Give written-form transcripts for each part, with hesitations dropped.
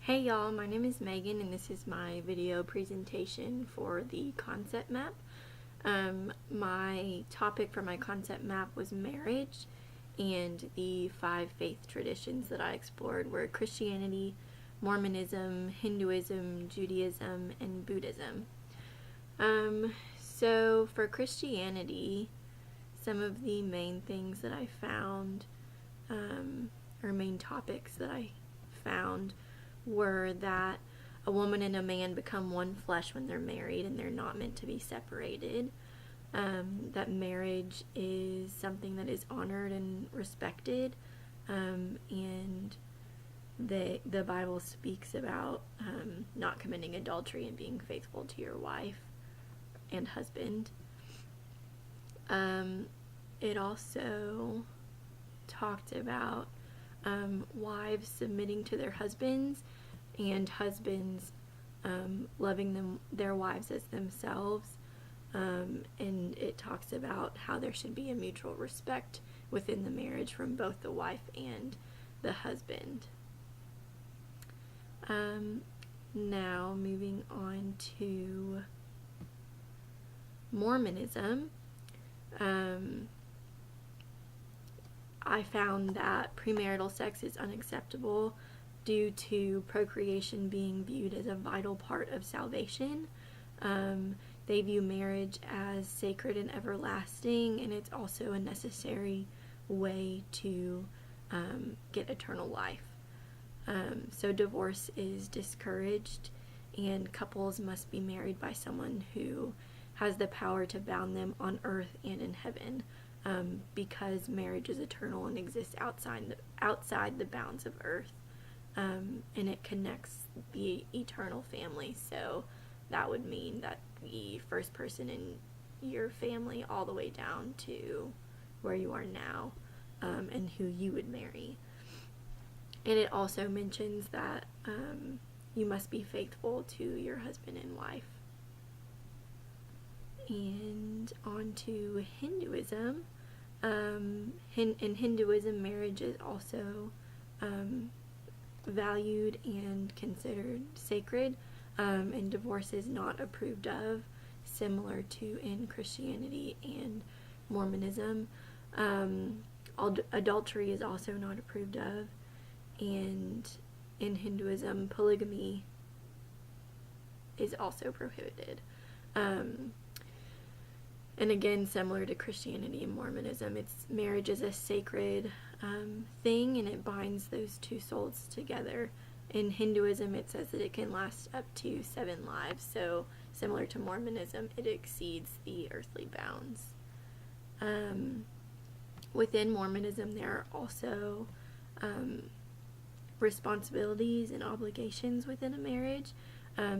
Hey y'all, my name is Megan and this is my video presentation for the concept map. My topic for my concept map was marriage, and the 5 faith traditions that I explored were Christianity, Mormonism, Hinduism, Judaism, and Buddhism. So for Christianity, some of the main things that I found, or main topics that I found, were that a woman and a man become one flesh when they're married and they're not meant to be separated. That marriage is something that is honored and respected, and the Bible speaks about not committing adultery and being faithful to your wife and husband. It also talked about wives submitting to their husbands and husbands loving their wives as themselves, and it talks about how there should be a mutual respect within the marriage from both the wife and the husband. Now moving on to Mormonism. I found that premarital sex is unacceptable due to procreation being viewed as a vital part of salvation. They view marriage as sacred and everlasting, and it's also a necessary way to get eternal life. So divorce is discouraged, and couples must be married by someone who has the power to bound them on earth and in heaven. Because marriage is eternal and exists outside the bounds of earth, and it connects the eternal family. So that would mean that the first person in your family all the way down to where you are now, and who you would marry. And it also mentions that you must be faithful to your husband and wife. And on to Hinduism. In Hinduism, marriage is also valued and considered sacred, and divorce is not approved of, similar to in Christianity and Mormonism. Adultery is also not approved of, and in Hinduism, polygamy is also prohibited. And again, similar to Christianity and Mormonism, marriage is a sacred thing, and it binds those two souls together. In Hinduism, it says that it can last up to 7 lives, so similar to Mormonism, it exceeds the earthly bounds. Within Mormonism, there are also responsibilities and obligations within a marriage,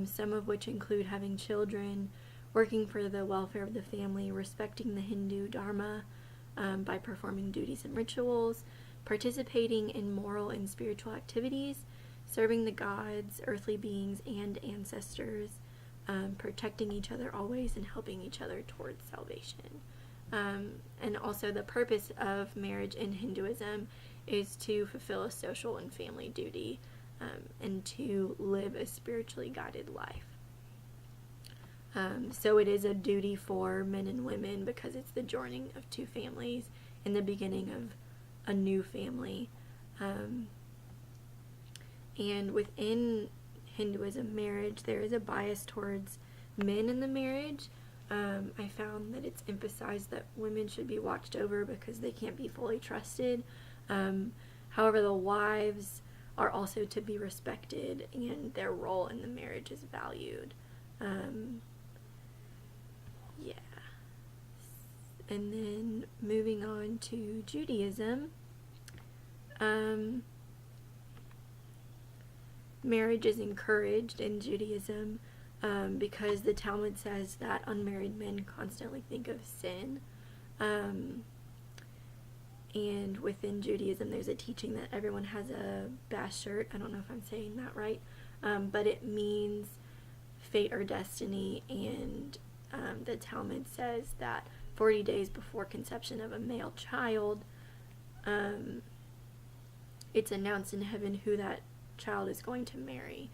some of which include having children, working for the welfare of the family, respecting the Hindu Dharma by performing duties and rituals, participating in moral and spiritual activities, serving the gods, earthly beings, and ancestors, protecting each other always, and helping each other towards salvation. And also the purpose of marriage in Hinduism is to fulfill a social and family duty, and to live a spiritually guided life. So it is a duty for men and women because it's the joining of two families and the beginning of a new family. And within Hinduism marriage, there is a bias towards men in the marriage. I found that it's emphasized that women should be watched over because they can't be fully trusted. However, the wives are also to be respected, and their role in the marriage is valued. And then moving on to Judaism, marriage is encouraged in Judaism because the Talmud says that unmarried men constantly think of sin. And within Judaism, there's a teaching that everyone has a bashert. I don't know if I'm saying that right, but it means fate or destiny, and the Talmud says that 40 days before conception of a male child, it's announced in heaven who that child is going to marry.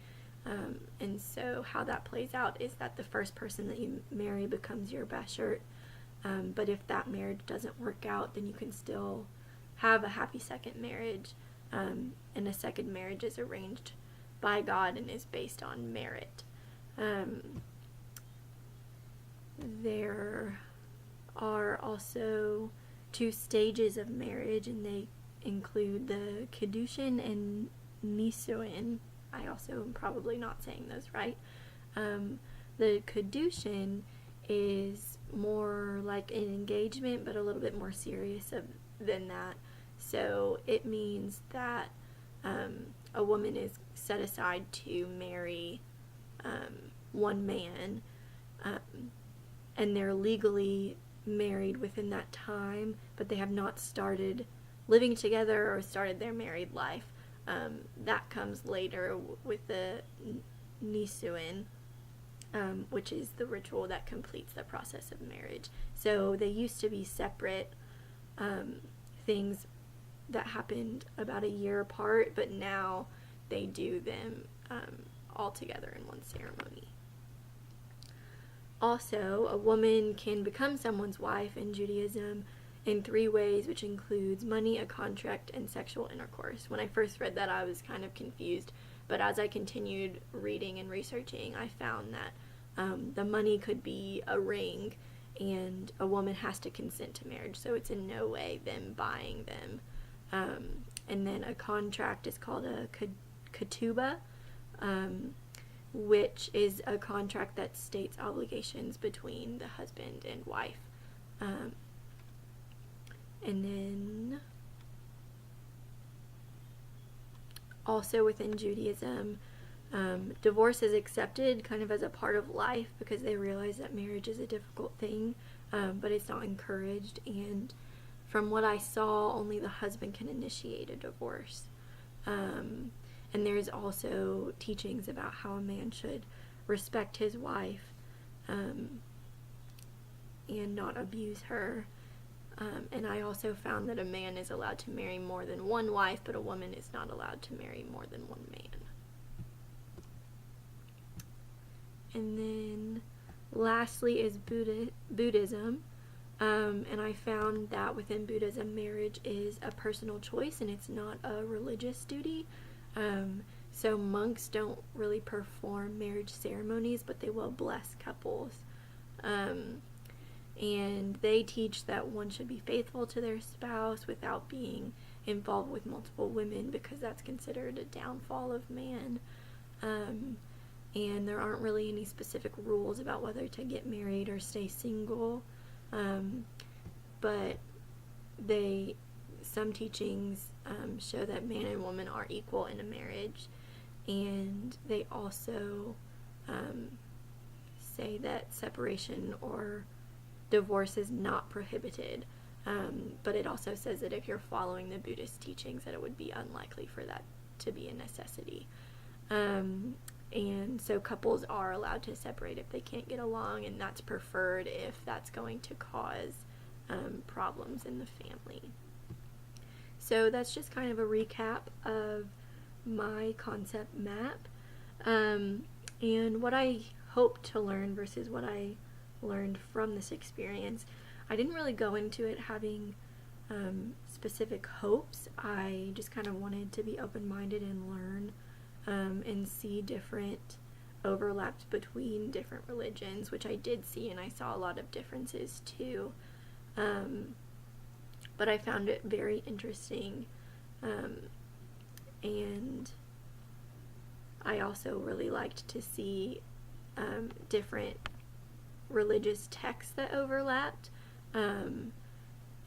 And so how that plays out is that the first person that you marry becomes your bashert. But if that marriage doesn't work out, then you can still have a happy second marriage. And a second marriage is arranged by God and is based on merit. There are also 2 stages of marriage, and they include the Kiddushin and Nisuin. I also am probably not saying those right. The Kiddushin is more like an engagement, but a little bit more serious than that. So it means that a woman is set aside to marry one man, and they're legally married within that time, but they have not started living together or started their married life. That comes later with the Nisuin, which is the ritual that completes the process of marriage. So they used to be separate things that happened about a year apart, but now they do them all together in one ceremony. Also, a woman can become someone's wife in Judaism in 3 ways, which includes money, a contract, and sexual intercourse. When I first read that, I was kind of confused, but as I continued reading and researching, I found that the money could be a ring, and a woman has to consent to marriage, so it's in no way them buying them. And then a contract is called a ketubah, which is a contract that states obligations between the husband and wife. And then also within Judaism, divorce is accepted kind of as a part of life because they realize that marriage is a difficult thing, but it's not encouraged. And from what I saw, only the husband can initiate a divorce. And there's also teachings about how a man should respect his wife and not abuse her. And I also found that a man is allowed to marry more than one wife, but a woman is not allowed to marry more than one man. And then lastly is Buddhism. And I found that within Buddhism, marriage is a personal choice and it's not a religious duty. So monks don't really perform marriage ceremonies, but they will bless couples. And they teach that one should be faithful to their spouse without being involved with multiple women, because that's considered a downfall of man. And there aren't really any specific rules about whether to get married or stay single. But some teachings show that man and woman are equal in a marriage, and they also say that separation or divorce is not prohibited, but it also says that if you're following the Buddhist teachings, that it would be unlikely for that to be a necessity. And so couples are allowed to separate if they can't get along, and that's preferred if that's going to cause problems in the family. So that's just kind of a recap of my concept map, and what I hope to learn versus what I learned from this experience. I didn't really go into it having specific hopes. I just kind of wanted to be open-minded and learn and see different overlaps between different religions, which I did see, and I saw a lot of differences too. But I found it very interesting, and I also really liked to see different religious texts that overlapped, in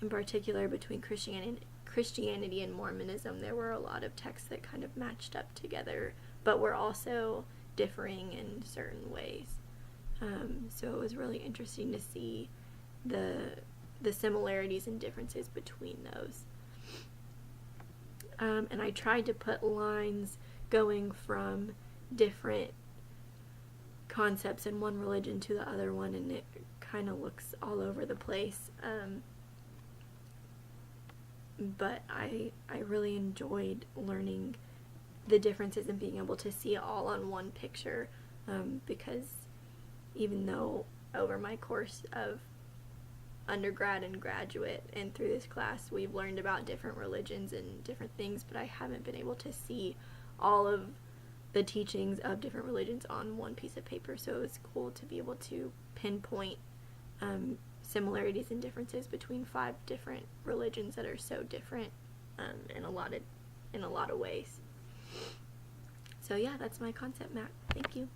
particular between Christianity and Mormonism. There were a lot of texts that kind of matched up together, but were also differing in certain ways. So it was really interesting to see the similarities and differences between those. And I tried to put lines going from different concepts in one religion to the other one, and it kind of looks all over the place. But I really enjoyed learning the differences and being able to see it all on one picture, because even though over my course of undergrad and graduate and through this class we've learned about different religions and different things, but I haven't been able to see all of the teachings of different religions on one piece of paper. So it's cool to be able to pinpoint similarities and differences between 5 different religions that are so different in a lot of ways. So yeah, that's my concept map. Thank you.